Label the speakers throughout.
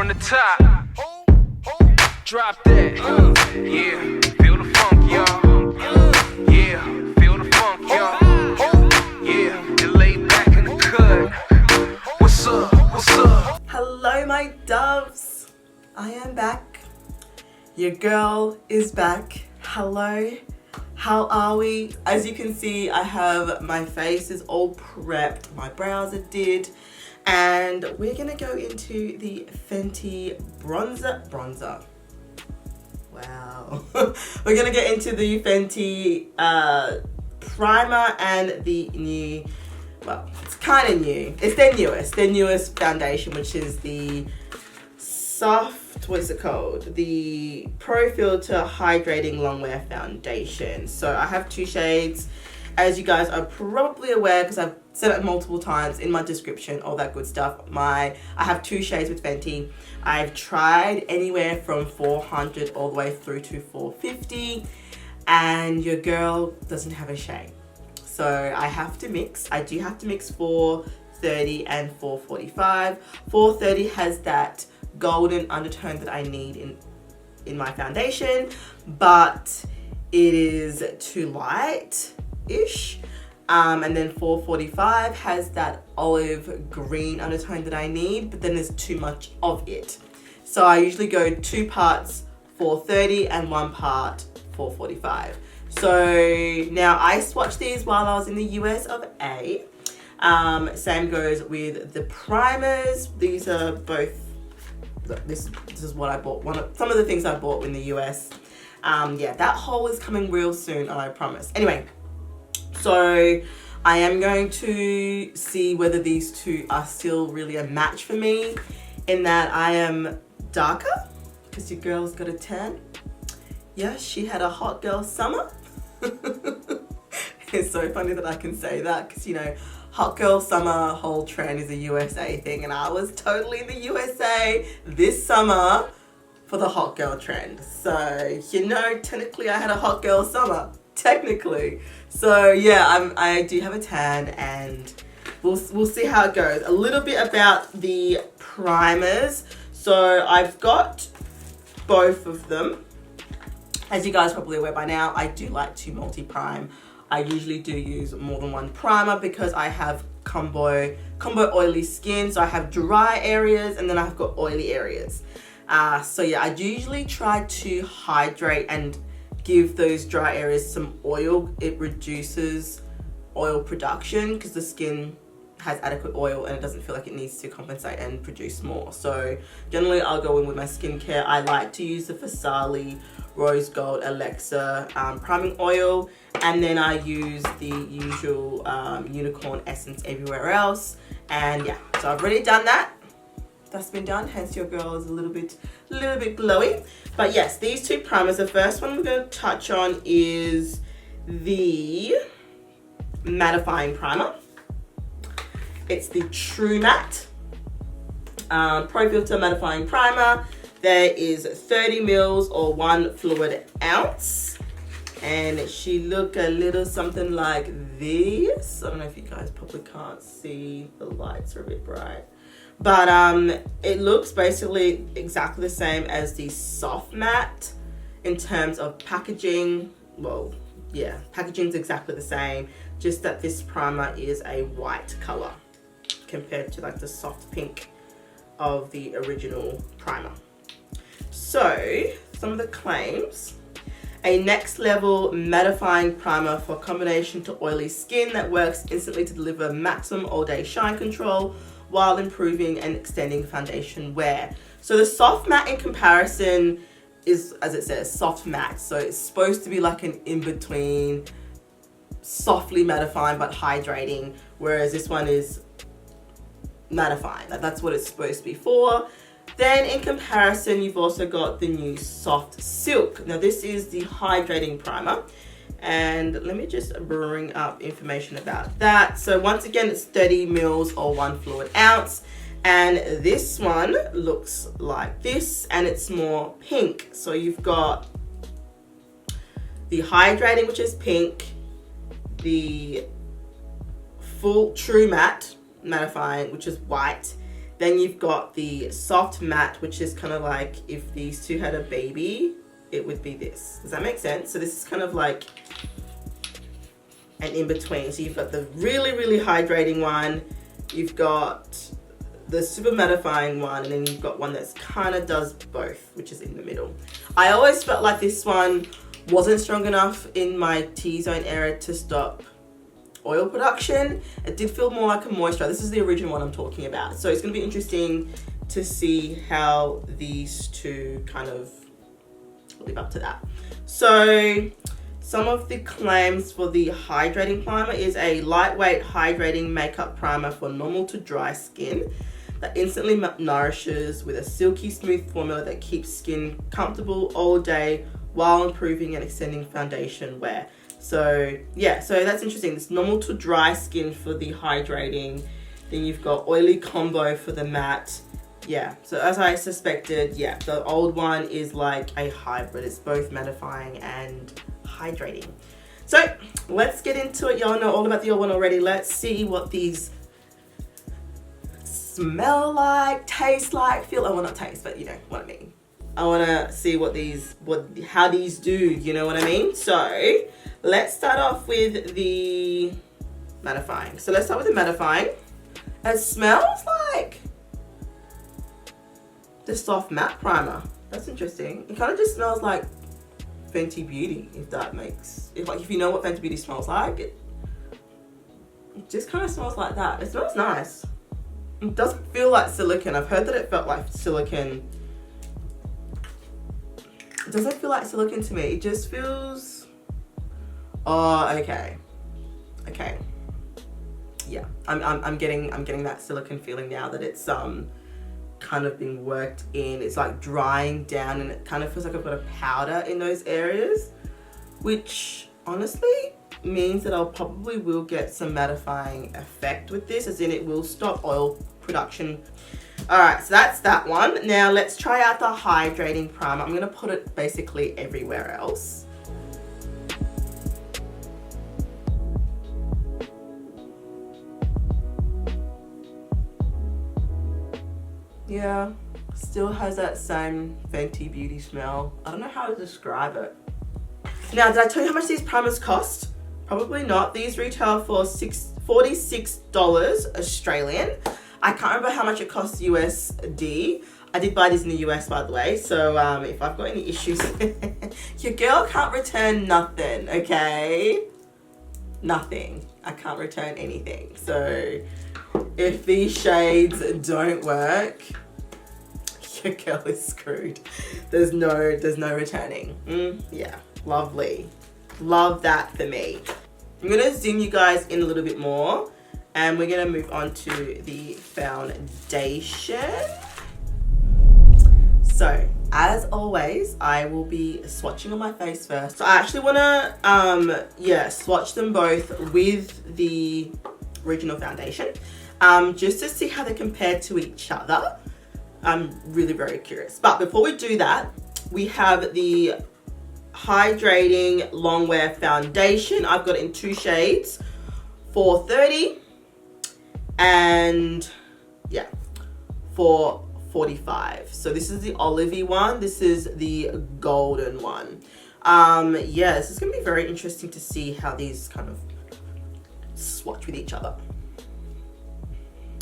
Speaker 1: from the top. Drop that. Yeah, feel the funk, y'all. Yeah, feel the funk, y'all. Yeah, you lay back in the cut. What's up? What's up?
Speaker 2: Hello, my doves. I am back. Your girl is back. Hello. How are we? As you can see, I have my face is all prepped. My brows are did. And we're going to go into the Fenty bronzer. Wow. We're going to get into the Fenty primer and the new, well, it's kind of new. It's their newest foundation, which is the soft, what is it called? The Pro Filt'r Hydrating Longwear Foundation. So I have two shades. As you guys are probably aware, because I've said it multiple times in my description, all that good stuff. I have two shades with Fenty. I've tried anywhere from 400 all the way through to 450, and your girl doesn't have a shade. So I have to mix. I do have to mix 430 and 445. 430 has that golden undertone that I need in my foundation, but it is too light-ish. And then 445 has that olive green undertone that I need, but then there's too much of it. So I usually go 2 parts 430 and 1 part 445. So now I swatched these while I was in the US of A. Same goes with the primers. These are both, this is what I bought. Some of the things I bought in the US. Yeah, that haul is coming real soon, I promise. Anyway, so I am going to see whether these two are still really a match for me, in that I am darker because your girl's got a tan. Yeah, she had a hot girl summer. It's so funny that I can say that because, you know, hot girl summer whole trend is a USA thing, and I was totally in the USA this summer for the hot girl trend. So, you know, technically I had a hot girl summer. Technically. So yeah, I do have a tan, and we'll see how it goes. A little bit about the primers. So I've got both of them. As you guys are probably aware by now, I do like to multi-prime. I usually do use more than one primer because I have combo oily skin. So I have dry areas and then I've got oily areas. So yeah, I usually try to hydrate and give those dry areas some oil. It reduces oil production because the skin has adequate oil and it doesn't feel like it needs to compensate and produce more. So generally I'll go in with my skincare. I like to use the Farsali Rose Gold Elixir priming oil, and then I use the usual unicorn essence everywhere else. And yeah, so I've already done that. That's been done, hence your girl is a little bit glowy. But yes, these two primers, the first one we're going to touch on is the Mattifying primer. It's the True Matte Pro Filt'r Mattifying primer. There is 30 mils or 1 fluid ounce, and she look a little something like this. I don't know if you guys probably can't see, the lights are a bit bright. But it looks basically exactly the same as the soft matte in terms of packaging. Well, yeah, packaging's exactly the same, just that this primer is a white color compared to like the soft pink of the original primer. So, some of the claims: a next level mattifying primer for combination to oily skin that works instantly to deliver maximum all day shine control while improving and extending foundation wear. So the soft matte in comparison is, as it says, soft matte. So it's supposed to be like an in-between, softly mattifying but hydrating, whereas this one is mattifying. That's what it's supposed to be for. Then in comparison, you've also got the new Soft Silk. Now this is the hydrating primer. And let me just bring up information about that. So once again, it's 30 mils or 1 fluid ounce. And this one looks like this, and it's more pink. So you've got the hydrating, which is pink, the full true matte mattifying, which is white, Then you've got the soft matte, which is kind of like if these two had a baby, it would be this. Does that make sense? So this is kind of like an in-between. So you've got the really, really hydrating one, you've got the super mattifying one, and then you've got one that's kind of does both, which is in the middle. I always felt like this one wasn't strong enough in my T-zone area to stop oil production. It did feel more like a moisturizer. This is the original one I'm talking about. So it's going to be interesting to see how these two kind of live up to that. So some of the claims for the hydrating primer is a lightweight hydrating makeup primer for normal to dry skin that instantly nourishes with a silky smooth formula that keeps skin comfortable all day while improving and extending foundation wear. So yeah, so that's interesting. It's normal to dry skin for the hydrating. Then you've got oily combo for the matte. Yeah, so as I suspected, yeah, the old one is like a hybrid. It's both mattifying and hydrating. So let's get into it. Y'all know all about the old one already. Let's see what these smell like, taste like, feel. Oh, well, not taste, but you know what I mean. I want to see how these do, you know what I mean? So let's start off with the mattifying. So let's start with the mattifying. It smells like the soft matte primer. That's interesting. It kind of just smells like Fenty Beauty, if that makes, if you know what Fenty Beauty smells like, it just kind of smells like that. It smells nice. It doesn't feel like silicone. I've heard that it felt like silicone. It doesn't feel like silicone to me. It just feels, oh, okay. Okay. Yeah, I'm getting that silicone feeling now that it's kind of being worked in. It's like drying down, and it kind of feels like I've got a powder in those areas, which honestly means that I'll probably will get some mattifying effect with this, as in it will stop oil production. All right, so that's that one. Now let's try out the hydrating primer. I'm gonna put it basically everywhere else. Yeah, still has that same Fenty Beauty smell. I don't know how to describe it. Now, did I tell you how much these primers cost? Probably not. These retail for $46 Australian. I can't remember how much it costs USD. I did buy these in the US, by the way. So if I've got any issues, your girl can't return nothing, okay? Nothing. I can't return anything. So if these shades don't work, your girl is screwed. There's no returning. Yeah, lovely. Love that for me. I'm gonna zoom you guys in a little bit more, and we're gonna move on to the foundation. So as always, I will be swatching on my face first. So I actually wanna swatch them both with the original foundation, just to see how they compare to each other. I'm really very curious. But before we do that, we have the Hydrating Longwear foundation. I've got it in two shades, 430 and yeah, 445. So this is the olivey one, this is the golden one. Yeah, this is gonna be very interesting to see how these kind of swatch with each other.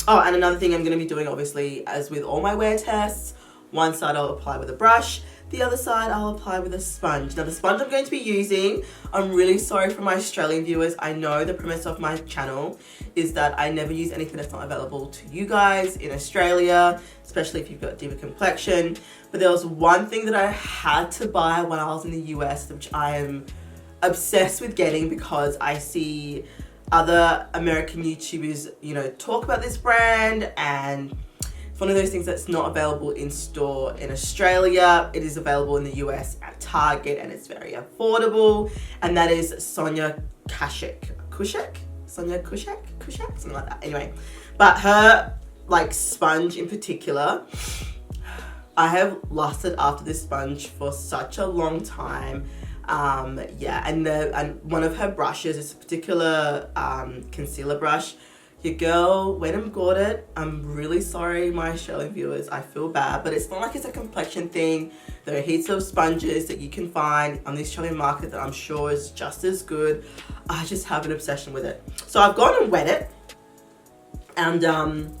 Speaker 2: Oh, and another thing I'm going to be doing, obviously, as with all my wear tests, one side I'll apply with a brush, the other side I'll apply with a sponge. Now, the sponge I'm going to be using, I'm really sorry for my Australian viewers. I know the premise of my channel is that I never use anything that's not available to you guys in Australia, especially if you've got diva complexion. But there was one thing that I had to buy when I was in the US, which I am obsessed with getting because I see other American YouTubers, you know, talk about this brand, and it's one of those things that's not available in store in Australia. It is available in the US at Target, and it's very affordable, and that is Sonia Kashuk, something like that. Anyway, but her like sponge in particular, I have lusted after this sponge for such a long time. Yeah, and one of her brushes is a particular concealer brush. Your girl went and got it. I'm really sorry, my Australian viewers. I feel bad, but it's not like it's a complexion thing. There are heaps of sponges that you can find on the Australian market that I'm sure is just as good. I just have an obsession with it. So I've gone and wet it. And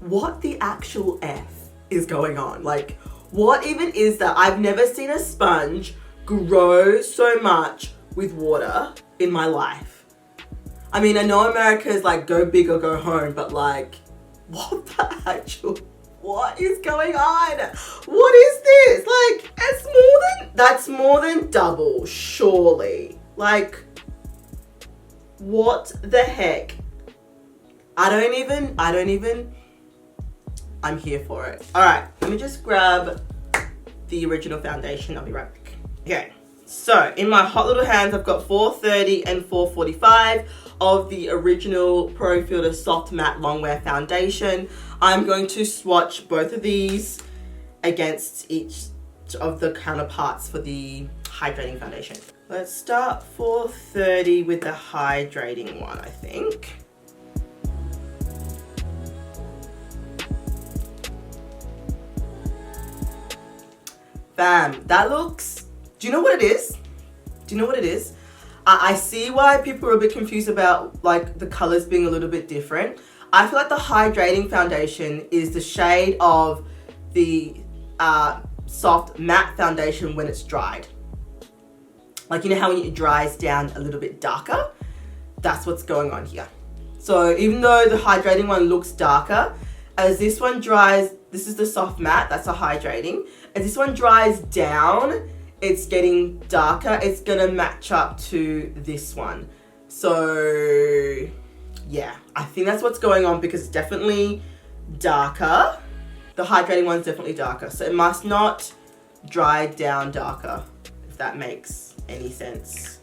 Speaker 2: what the actual F is going on? Like, what even is that? I've never seen a sponge grow so much with water in my life. I mean, I know America is like go big or go home, but like, what the actual, what is going on? What is this? Like, that's more than double, surely. Like, what the heck? I don't even, I'm here for it. All right, let me just grab the original foundation. I'll be right back. Okay, so in my hot little hands, I've got 430 and 445 of the original Pro Filt'r Soft Matte Longwear Foundation. I'm going to swatch both of these against each of the counterparts for the hydrating foundation. Let's start 430 with the hydrating one, I think. Bam, that looks, do you know what it is? Do you know what it is? I see why people are a bit confused about like the colors being a little bit different. I feel like the hydrating foundation is the shade of the soft matte foundation when it's dried. Like, you know how when it dries down a little bit darker? That's what's going on here. So even though the hydrating one looks darker, as this one dries, this is the soft matte, that's a hydrating. As this one dries down, it's getting darker. It's gonna match up to this one. So yeah, I think that's what's going on because it's definitely darker. The hydrating one's definitely darker. So it must not dry down darker, if that makes any sense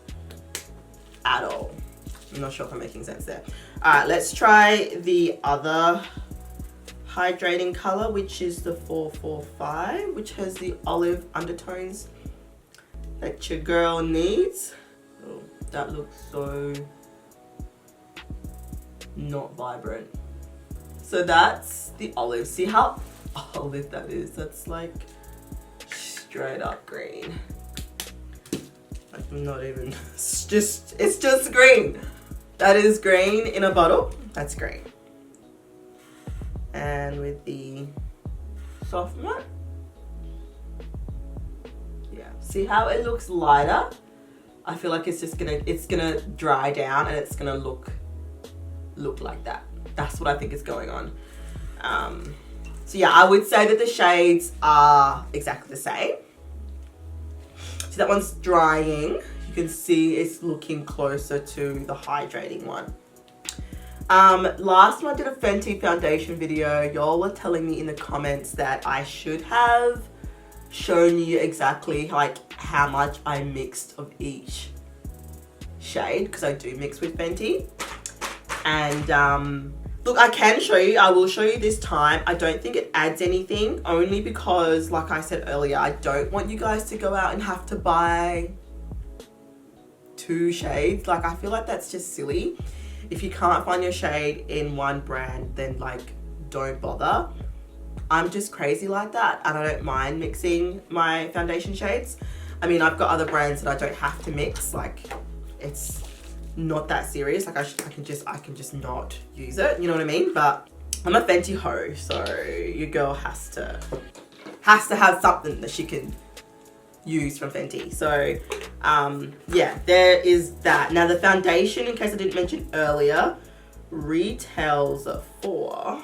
Speaker 2: at all. I'm not sure if I'm making sense there. All right, let's try the other hydrating color, which is the 445, which has the olive undertones that your girl needs. Oh, that looks so not vibrant. So that's the olive. See how olive that is? That's like straight up green. Like, not even, it's just green. That is green in a bottle. That's green. And with the soft matte, yeah, see how it looks lighter? I feel like it's gonna dry down and it's gonna look like that. That's what I think is going on. So yeah, I would say that the shades are exactly the same. So that one's drying. You can see it's looking closer to the hydrating one. Last time I did a Fenty foundation video, y'all were telling me in the comments that I should have shown you exactly like how much I mixed of each shade, because I do mix with Fenty. And look, I can show you, I will show you this time. I don't think it adds anything, only because, like I said earlier, I don't want you guys to go out and have to buy 2 shades. Like, I feel like that's just silly. If you can't find your shade in one brand, then like, don't bother. I'm just crazy like that, and I don't mind mixing my foundation shades. I mean, I've got other brands that I don't have to mix. Like, it's not that serious. Like, I can just not use it. You know what I mean? But I'm a Fenty hoe, so your girl has to have something that she can use from Fenty. So yeah, there is that. Now the foundation, in case I didn't mention earlier, retails for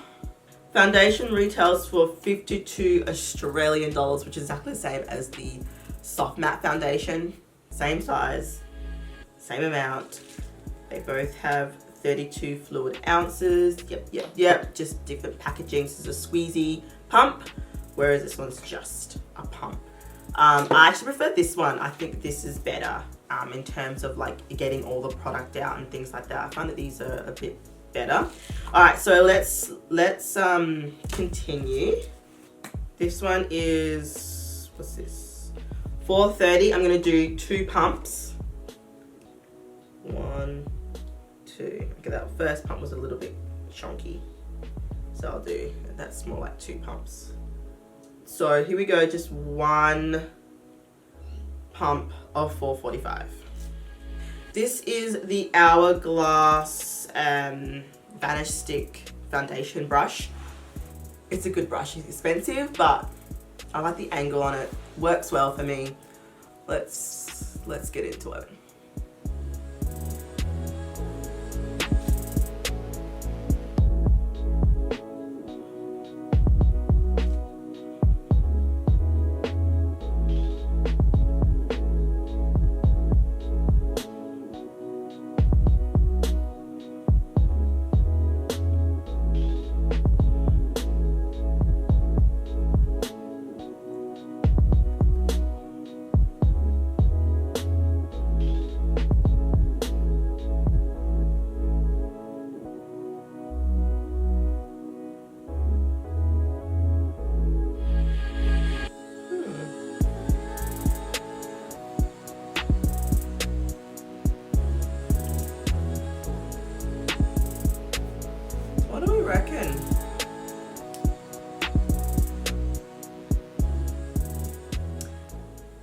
Speaker 2: 52 Australian dollars, which is exactly the same as the soft matte foundation. Same size, same amount. They both have 32 fluid ounces. Yep, just different packaging. This is a squeezy pump, whereas this one's just a pump. I actually prefer this one. I think this is better in terms of like getting all the product out and things like that. I find that these are a bit better. All right, so let's continue. This one is, what's this? 430. I'm gonna do 2 pumps. 1, 2. Okay, that first pump was a little bit chunky. So I'll do, that's more like 2 pumps. So here we go, just 1 pump of 445. This is the Hourglass Vanish Stick foundation brush. It's a good brush. It's expensive, but I like the angle on it. Works well for me. Let's get into it.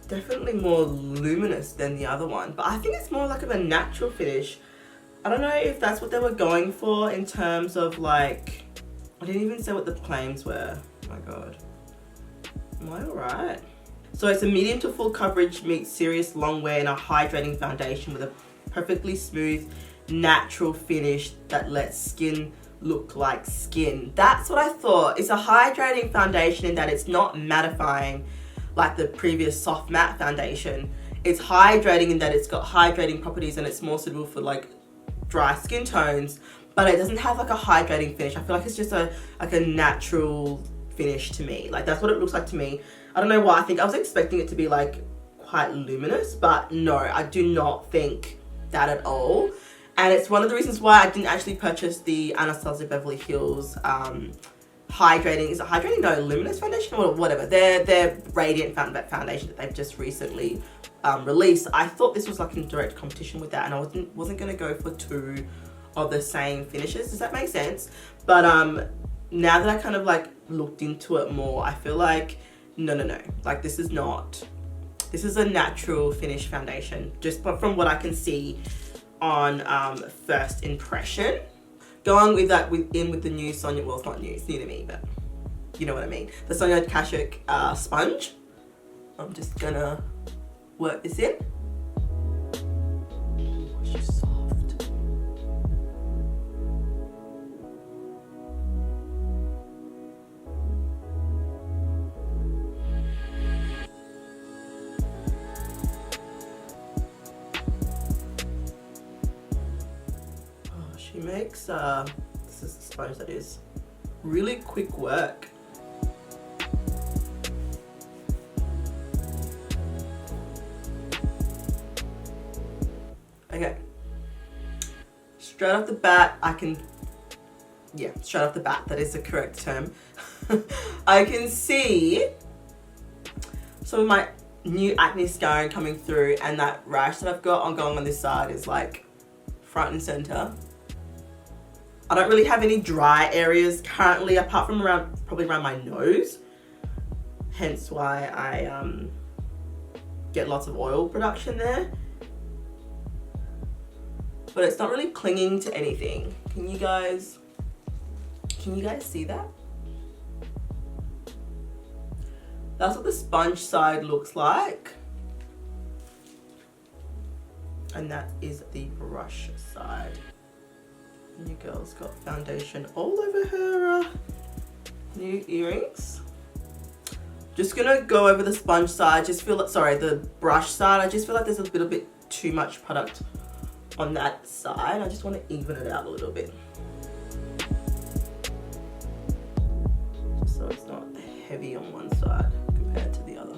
Speaker 2: Definitely more luminous than the other one, but I think it's more like of a natural finish. I don't know if that's what they were going for in terms of like, I didn't even say what the claims were. Oh my god. Am I alright? So it's a medium to full coverage meets serious longwear and a hydrating foundation with a perfectly smooth, natural finish that lets skin look like skin. That's what I thought. It's a hydrating foundation in that it's not mattifying like the previous soft matte foundation. It's hydrating in that it's got hydrating properties and it's more suitable for like dry skin tones, but it doesn't have like a hydrating finish. I feel like it's just a natural finish to me. Like that's what it looks like to me. I don't know why. I think I was expecting it to be like quite luminous, but no, I do not think that at all. And it's one of the reasons why I didn't actually purchase the Anastasia Beverly Hills hydrating, is it hydrating? No, luminous foundation or whatever. Their radiant foundation that they've just recently released. I thought this was like in direct competition with that, and I wasn't gonna go for 2 of the same finishes. Does that make sense? But now that I kind of like looked into it more, I feel like no. Like this is a natural finish foundation, just from what I can see on first impression. Going with that with the new Sonia, well it's not new, it's new to me, but you know what I mean. The Sonia Kashuk sponge. I'm just gonna work this in. Oh, she's soft. She makes, this is the sponge that is, really quick work. Okay. Straight off the bat, straight off the bat, that is the correct term. I can see some of my new acne scarring coming through, and that rash that I've got going on this side is like front and center. I don't really have any dry areas currently, apart from probably around my nose. Hence why I get lots of oil production there. But it's not really clinging to anything. Can you guys see that? That's what the sponge side looks like. And that is the brush side. New girl's got foundation all over her new earrings. Just gonna go over the sponge side. The brush side. I just feel like there's a little bit too much product on that side. I just want to even it out a little bit, just so it's not heavy on one side compared to the other.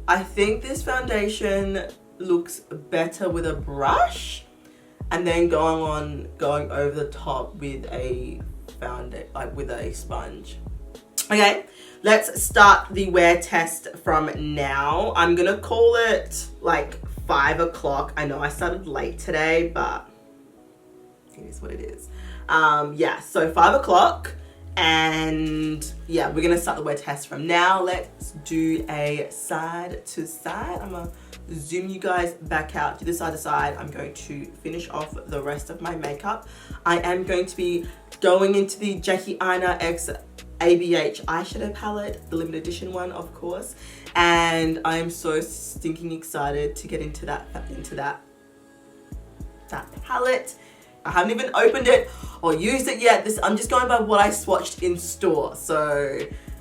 Speaker 2: I think this foundation looks better with a brush, and then going over the top with a sponge. Okay, let's start the wear test from now. I'm gonna call it like 5 o'clock. I know I started late today, but it is what it is. Yeah, so 5 o'clock, and yeah, we're gonna start the wear test from now. Let's do a side to side. I'm gonna zoom you guys back out to the side to side. I'm going to finish off the rest of my makeup. I am going to be going into the Jackie Aina X ABH eyeshadow palette, the limited edition one, of course, and I am so stinking excited to get into that palette. I haven't even opened it or used it yet. I'm just going by what I swatched in store, so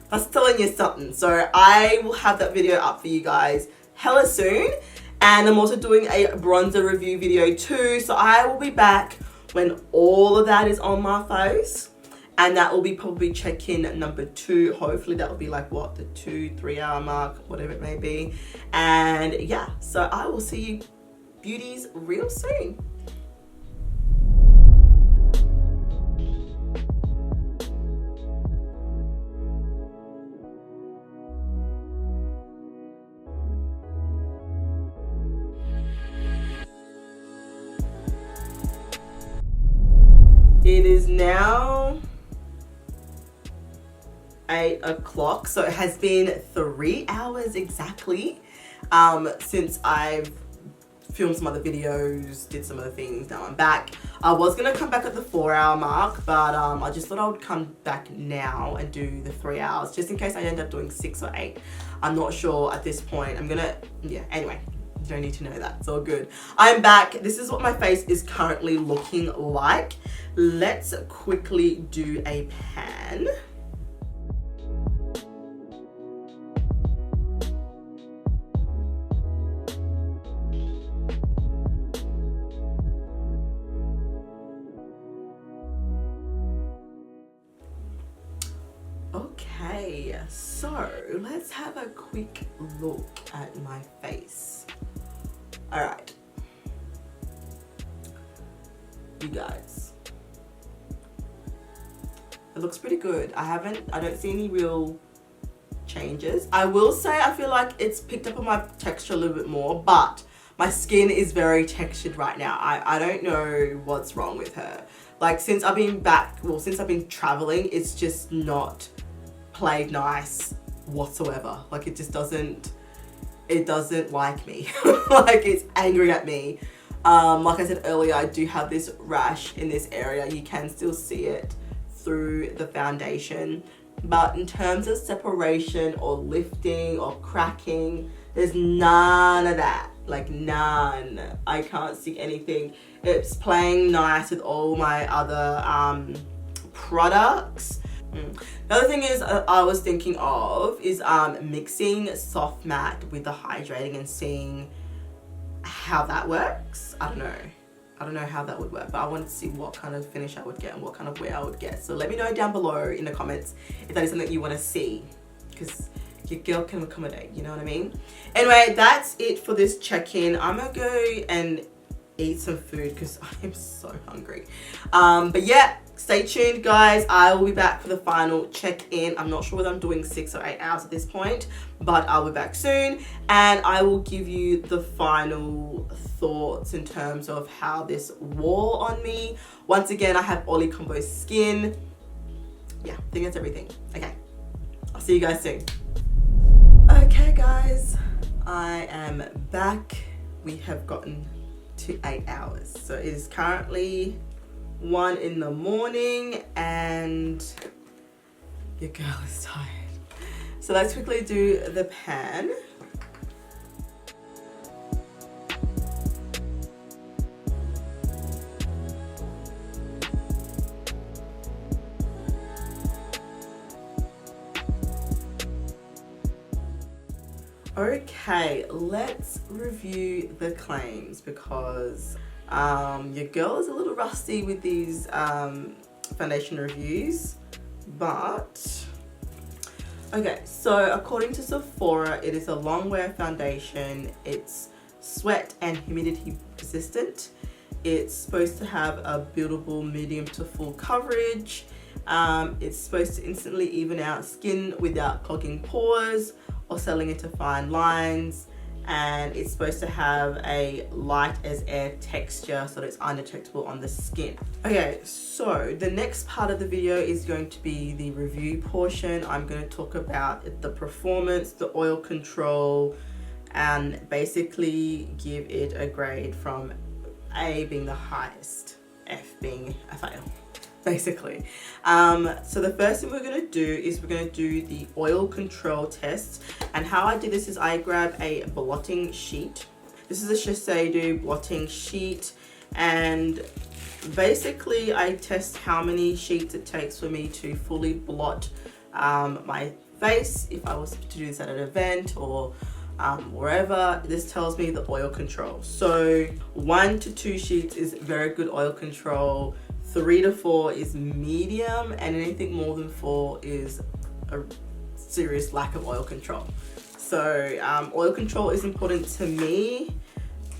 Speaker 2: that's telling you something. So I will have that video up for you guys hella soon, and I'm also doing a bronzer review video too, so I will be back when all of that is on my face, and that will be probably check-in number 2. Hopefully that will be like what, the 2-3 hour mark, whatever it may be. And yeah, so I will see you beauties real soon. It is now 8 o'clock, so it has been 3 hours exactly since I've filmed some other videos, did some other things. Now I'm back. I was gonna come back at the 4 hour mark, but I just thought I would come back now and do the 3 hours, just in case I end up doing 6 or 8. I'm not sure at this point. Yeah, anyway. You don't need to know that, it's all good. I'm back. This is what my face is currently looking like. Let's quickly do a pan. Okay, so let's have a quick look at my face. All right, you guys, it looks pretty good. I don't see any real changes. I will say I feel like it's picked up on my texture a little bit more, but my skin is very textured right now. I don't know what's wrong with her. Like since I've been back, since I've been traveling, it's just not played nice whatsoever. Like it just doesn't like me. Like it's angry at me. Like I said earlier, I do have this rash in this area. You can still see it through the foundation, but in terms of separation or lifting or cracking, there's none of that. Like none. I can't see anything. It's playing nice with all my other products. The other thing is I was thinking of is mixing soft matte with the hydrating and seeing how that works. I don't know how that would work, but I wanted to see what kind of finish I would get and what kind of wear I would get. So let me know down below in the comments if that is something you want to see, because your girl can accommodate, you know what I mean? Anyway, that's it for this check-in. I'm gonna go and eat some food because I am so hungry. But yeah, stay tuned guys. I will be back for the final check-in. I'm not sure whether I'm doing 6 or 8 hours at this point, but I'll be back soon and I will give you the final thoughts in terms of how this wore on me. Once again, I have oily combo skin. Yeah, I think that's everything. Okay, I'll see you guys soon. Okay guys, I am back. We have gotten to 8 hours. So it is currently 1 in the morning and your girl is tired. So let's quickly do the pan. Okay, let's review the claims because your girl is a little rusty with these foundation reviews, but okay, so according to Sephora, it is a Longwear foundation. It's sweat and humidity resistant. It's supposed to have a buildable medium to full coverage. It's supposed to instantly even out skin without clogging pores or settling into fine lines. and it's supposed to have a light as air texture so that it's undetectable on the skin. Okay, so the next part of the video is going to be the review portion. I'm going to talk about the performance, the oil control, and basically give it a grade from A being the highest, F being a fail, basically. So the first thing we're going to do is we're going to do the oil control test, and how I do this is I grab a blotting sheet. This is a Shiseido blotting sheet, and basically I test how many sheets it takes for me to fully blot my face if I was to do this at an event or wherever. This tells me the oil control. So 1 to 2 sheets is very good oil control, 3 to 4 is medium, and anything more than 4 is a serious lack of oil control. So oil control is important to me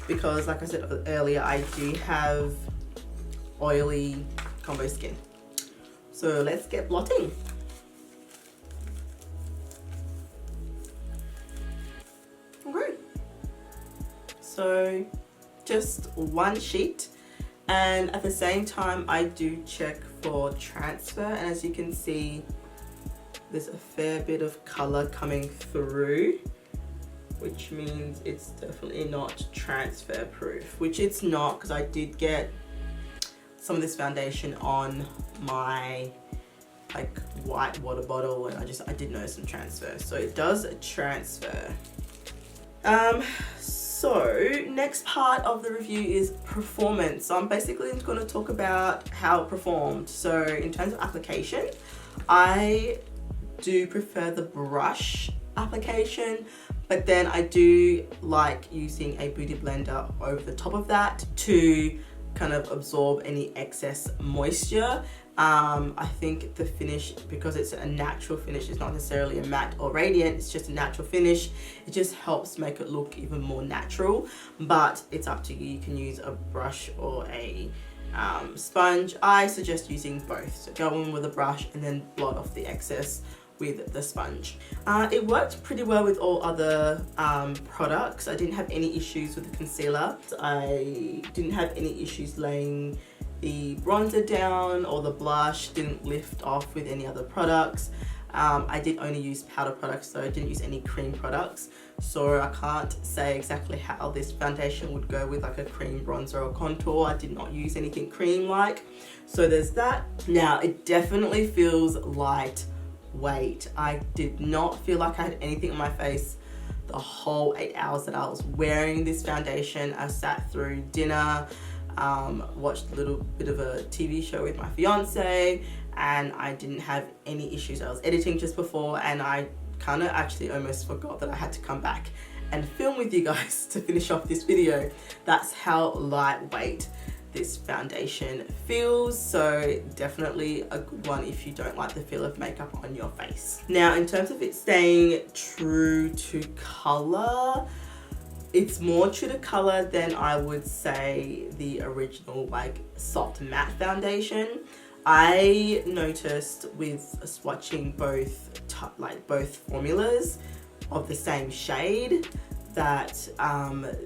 Speaker 2: because, like I said earlier, I do have oily combo skin. So let's get blotting. Okay, so just 1 sheet, and at the same time I do check for transfer, and as you can see there's a fair bit of color coming through, which means it's definitely not transfer proof, which it's not, because I did get some of this foundation on my like white water bottle and I did notice some transfer, so it does transfer. So next part of the review is performance. So I'm basically going to talk about how it performed. So in terms of application, I do prefer the brush application, but then I do like using a beauty blender over the top of that to kind of absorb any excess moisture. I think the finish, because it's a natural finish, it's not necessarily a matte or radiant, it's just a natural finish, it just helps make it look even more natural. But it's up to you, you can use a brush or a sponge. I suggest using both, so go in with a brush and then blot off the excess with the sponge. It worked pretty well with all other products. I didn't have any issues with the concealer. I didn't have any issues laying the bronzer down, or the blush didn't lift off with any other products. I did only use powder products, so I didn't use any cream products. So I can't say exactly how this foundation would go with like a cream bronzer or contour. I did not use anything cream-like. So there's that. Now it definitely feels lightweight. I did not feel like I had anything on my face the whole 8 hours that I was wearing this foundation. I sat through dinner, watched a little bit of a TV show with my fiance, and I didn't have any issues. I was editing just before, and I kind of actually almost forgot that I had to come back and film with you guys to finish off this video. That's how lightweight this foundation feels. So definitely a good one if you don't like the feel of makeup on your face. Now in terms of it staying true to color, it's more true to color than I would say the original like soft matte foundation. I noticed with swatching both formulas of the same shade that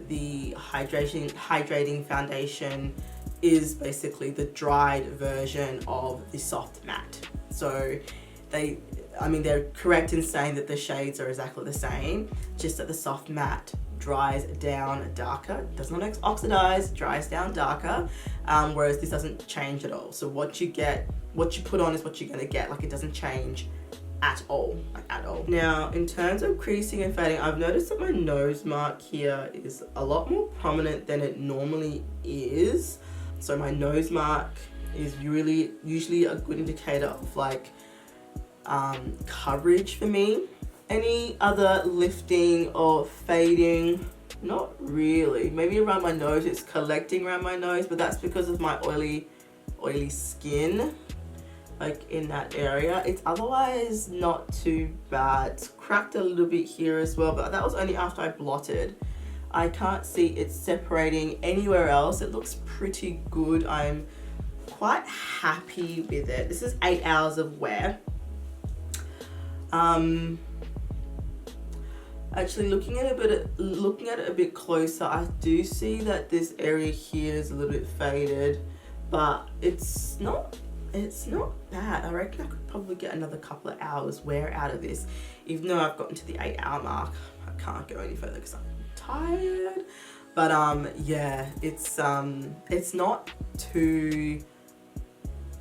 Speaker 2: the hydrating foundation is basically the dried version of the soft matte. So they're correct in saying that the shades are exactly the same, just that the soft matte dries down darker, does not oxidize, dries down darker, whereas this doesn't change at all. So what you put on is what you're gonna get. Like, it doesn't change at all, Now in terms of creasing and fading, I've noticed that my nose mark here is a lot more prominent than it normally is. So my nose mark is usually a good indicator of like coverage for me. Any other lifting or fading? Not really. Maybe around my nose, it's collecting around my nose, but that's because of my oily skin, like in that area. It's otherwise not too bad. It's cracked a little bit here as well, but that was only after I blotted. I can't see it separating anywhere else. It looks pretty good. I'm quite happy with it. This is 8 hours of wear. Actually, looking at it a bit closer, I do see that this area here is a little bit faded, but it's not bad. I reckon I could probably get another couple of hours wear out of this, even though I've gotten to the 8-hour mark. I can't go any further because I'm tired. But yeah, it's not too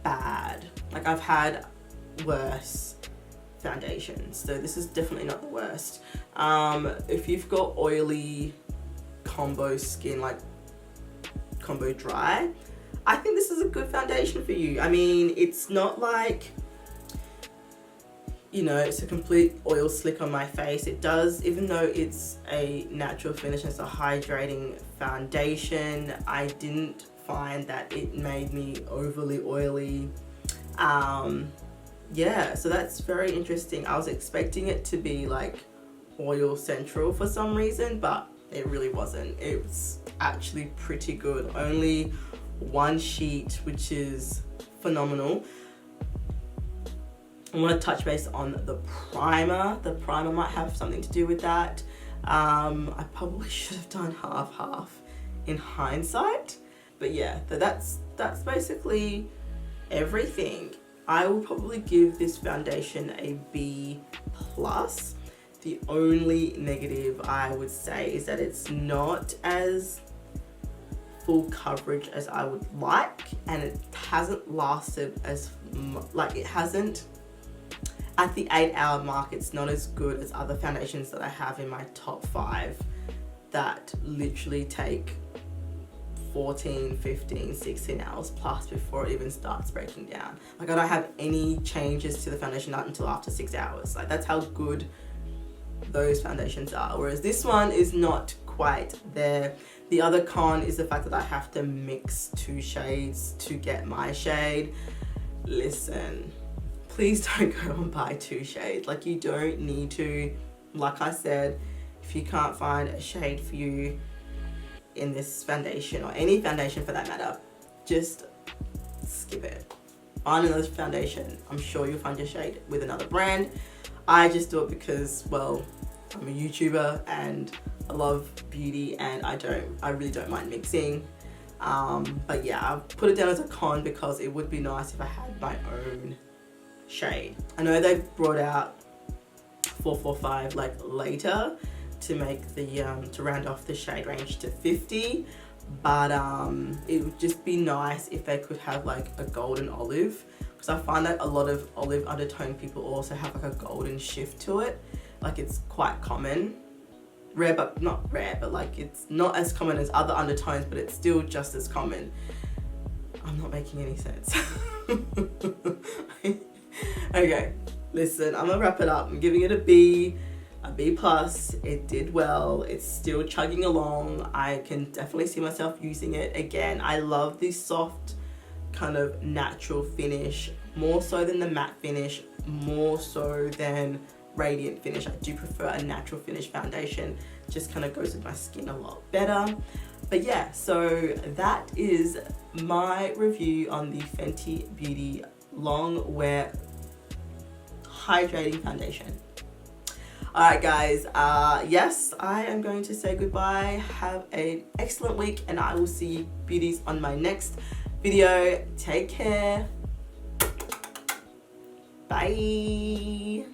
Speaker 2: bad. Like, I've had worse foundations, so this is definitely not the worst. If you've got oily combo skin, like combo dry, I think this is a good foundation for you. I mean, it's not like, you know, it's a complete oil slick on my face. It does, even though it's a natural finish, it's a hydrating foundation, I didn't find that it made me overly oily. Yeah, so that's very interesting. I was expecting it to be like oil central for some reason, but it really wasn't. It was actually pretty good. Only one sheet, which is phenomenal. I want to touch base on the primer. The primer might have something to do with that. I probably should have done half in hindsight, but yeah, that's basically everything. I will probably give this foundation a B+. The only negative I would say is that it's not as full coverage as I would like, and it hasn't lasted as like, it hasn't, at the 8-hour mark, it's not as good as other foundations that I have in my top 5 that literally take 14, 15, 16 hours plus before it even starts breaking down. Like, I don't have any changes to the foundation not until after 6 hours. Like, that's how good those foundations are. Whereas this one is not quite there. The other con is the fact that I have to mix 2 shades to get my shade. Listen, please don't go and buy 2 shades. Like, you don't need to. Like I said, if you can't find a shade for you in this foundation, or any foundation for that matter, just skip it. Find another foundation. I'm sure you'll find your shade with another brand. I just do it because, well, I'm a YouTuber and I love beauty, and I really don't mind mixing. But yeah, I've put it down as a con because it would be nice if I had my own shade. I know they've brought out 445 like later to make the to round off the shade range to 50, but it would just be nice if they could have like a golden olive, because I find that a lot of olive undertone people also have like a golden shift to it. Like, it's quite common, rare, but not rare, but like, it's not as common as other undertones, but it's still just as common. I'm not making any sense. Okay, listen, I'm gonna wrap it up. I'm giving it a B+. It did well. It's still chugging along. I can definitely see myself using it again. I love this soft kind of natural finish, more so than the matte finish, more so than radiant finish. I do prefer a natural finish foundation. Just kind of goes with my skin a lot better. But yeah, so that is my review on the Fenty Beauty Longwear Hydrating Foundation. Alright guys, yes, I am going to say goodbye. Have an excellent week, and I will see you beauties on my next video. Take care. Bye.